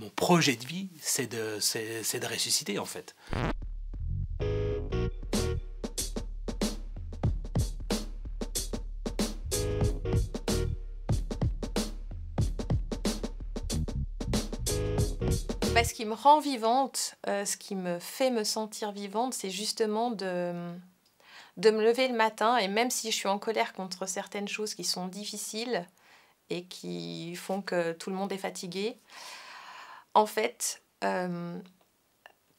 mon projet de vie, c'est de ressusciter en fait. Ce qui me rend vivante, ce qui me fait me sentir vivante, c'est justement de me lever le matin et même si je suis en colère contre certaines choses qui sont difficiles et qui font que tout le monde est fatigué, en fait,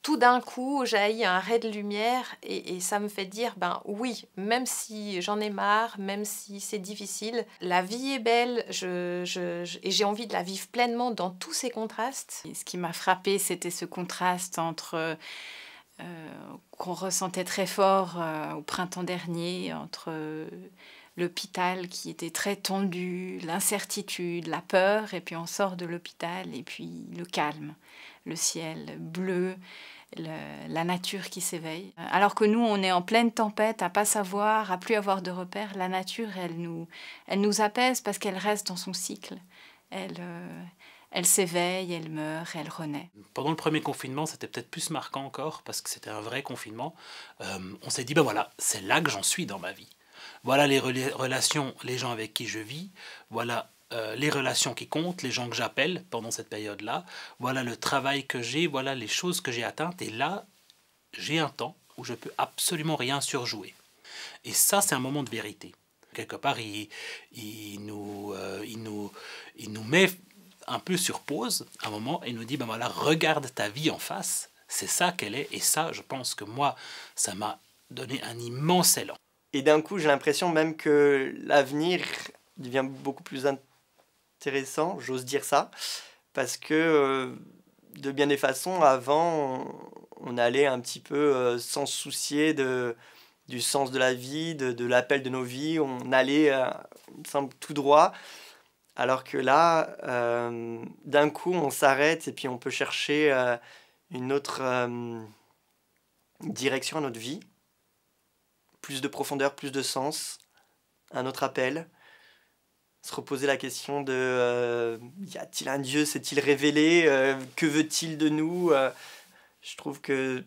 tout d'un coup, jaillit un ray de lumière et ça me fait dire, ben oui, même si j'en ai marre, même si c'est difficile, la vie est belle et j'ai envie de la vivre pleinement dans tous ces contrastes. Et ce qui m'a frappée, c'était ce contraste entre qu'on ressentait très fort au printemps dernier, entre l'hôpital qui était très tendu, l'incertitude, la peur, et puis on sort de l'hôpital, et puis le calme, le ciel bleu, la nature qui s'éveille. Alors que nous, on est en pleine tempête, à pas savoir, à plus avoir de repères, la nature, elle nous apaise parce qu'elle reste dans son cycle. Elle s'éveille, elle meurt, elle renaît. Pendant le premier confinement, c'était peut-être plus marquant encore, parce que c'était un vrai confinement. On s'est dit, ben voilà, c'est là que j'en suis dans ma vie. Voilà les relations, les gens avec qui je vis. Voilà les relations qui comptent, les gens que j'appelle pendant cette période-là. Voilà le travail que j'ai, voilà les choses que j'ai atteintes. Et là, j'ai un temps où je peux absolument rien surjouer. Et ça, c'est un moment de vérité. Quelque part, il nous met un peu sur pause un moment et nous dit, ben voilà, regarde ta vie en face, c'est ça qu'elle est, et ça, je pense que moi, ça m'a donné un immense élan. Et d'un coup, j'ai l'impression même que l'avenir devient beaucoup plus intéressant, j'ose dire ça, parce que de bien des façons, avant, on allait un petit peu sans se soucier du sens de la vie, de l'appel de nos vies, on allait semble tout droit. Alors que là, d'un coup, on s'arrête et puis on peut chercher une autre direction à notre vie. Plus de profondeur, plus de sens, un autre appel. Se reposer la question de y a-t-il un Dieu, s'est-il révélé, que veut-il de nous. Je trouve que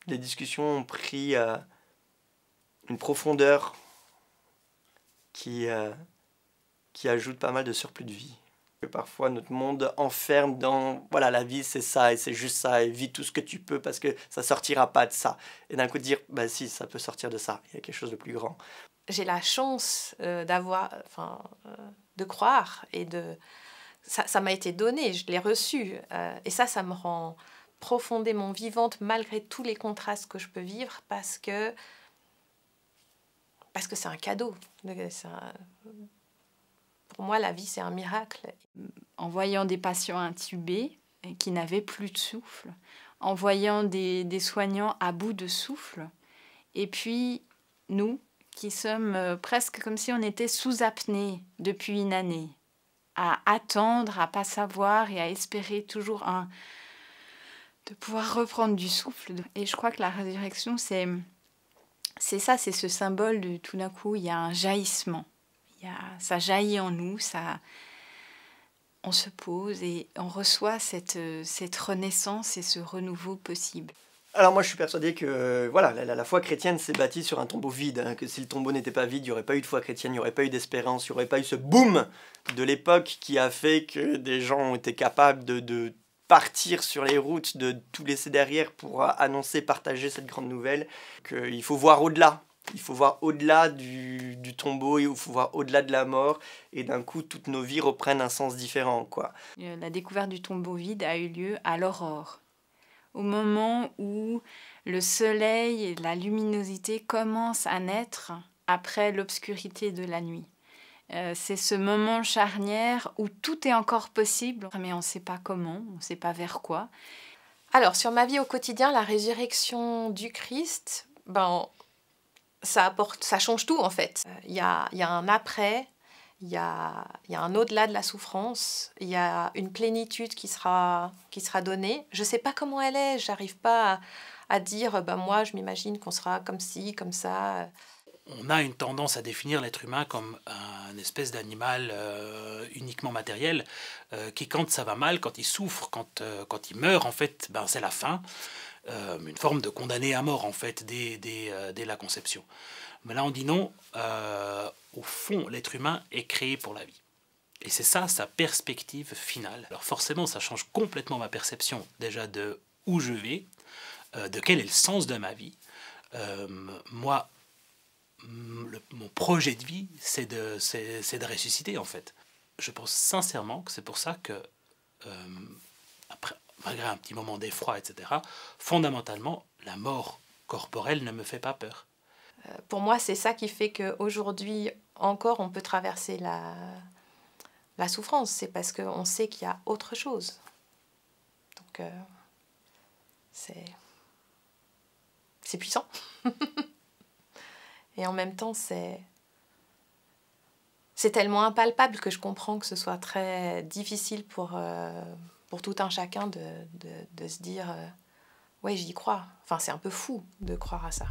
les discussions ont pris une profondeur qui ajoute pas mal de surplus de vie. Que parfois notre monde enferme dans voilà, la vie c'est ça et c'est juste ça et vis tout ce que tu peux parce que ça sortira pas de ça. Et d'un coup de dire bah si, ça peut sortir de ça, il y a quelque chose de plus grand. J'ai la chance de croire et ça m'a été donné, je l'ai reçu et ça me rend profondément vivante malgré tous les contrastes que je peux vivre parce que c'est un cadeau. Pour moi, la vie, c'est un miracle. En voyant des patients intubés qui n'avaient plus de souffle, en voyant des soignants à bout de souffle, et puis nous, qui sommes presque comme si on était sous apnée depuis une année, à attendre, à pas savoir et à espérer toujours de pouvoir reprendre du souffle. Et je crois que la résurrection, c'est ça, c'est ce symbole de tout d'un coup, il y a un jaillissement. Ça jaillit en nous, on se pose et on reçoit cette renaissance et ce renouveau possible. Alors moi je suis persuadé que voilà, la foi chrétienne s'est bâtie sur un tombeau vide, hein, que si le tombeau n'était pas vide, il n'y aurait pas eu de foi chrétienne, il n'y aurait pas eu d'espérance, il n'y aurait pas eu ce boom de l'époque qui a fait que des gens ont été capables de partir sur les routes, de tout laisser derrière pour annoncer, partager cette grande nouvelle, qu'il faut voir au-delà. Il faut voir au-delà du tombeau, il faut voir au-delà de la mort, et d'un coup, toutes nos vies reprennent un sens différent, quoi. La découverte du tombeau vide a eu lieu à l'aurore, au moment où le soleil et la luminosité commencent à naître après l'obscurité de la nuit. C'est ce moment charnière où tout est encore possible, mais on ne sait pas comment, on ne sait pas vers quoi. Alors, sur ma vie au quotidien, la résurrection du Christ, ça change tout en fait. Il y a un après, il y a un au-delà de la souffrance, il y a une plénitude qui sera donnée. Je ne sais pas comment elle est, j'arrive pas à dire, moi je m'imagine qu'on sera comme ci, comme ça. on a une tendance à définir l'être humain comme une espèce d'animal uniquement matériel, qui quand ça va mal, quand il souffre, quand il meurt, en fait, ben, c'est la fin, une forme de condamné à mort, en fait, dès la conception. Mais là, on dit non, au fond, l'être humain est créé pour la vie. Et c'est ça, sa perspective finale. Alors forcément, ça change complètement ma perception, déjà de où je vais, de quel est le sens de ma vie. Moi, mon projet de vie, c'est de ressusciter, en fait. Je pense sincèrement que c'est pour ça que, après, malgré un petit moment d'effroi, etc., fondamentalement, la mort corporelle ne me fait pas peur. Pour moi, c'est ça qui fait qu'aujourd'hui encore, on peut traverser la souffrance. C'est parce qu'on sait qu'il y a autre chose. Donc, c'est puissant. Et en même temps, c'est tellement impalpable que je comprends que ce soit très difficile pour tout un chacun de se dire ouais, j'y crois. Enfin, c'est un peu fou de croire à ça.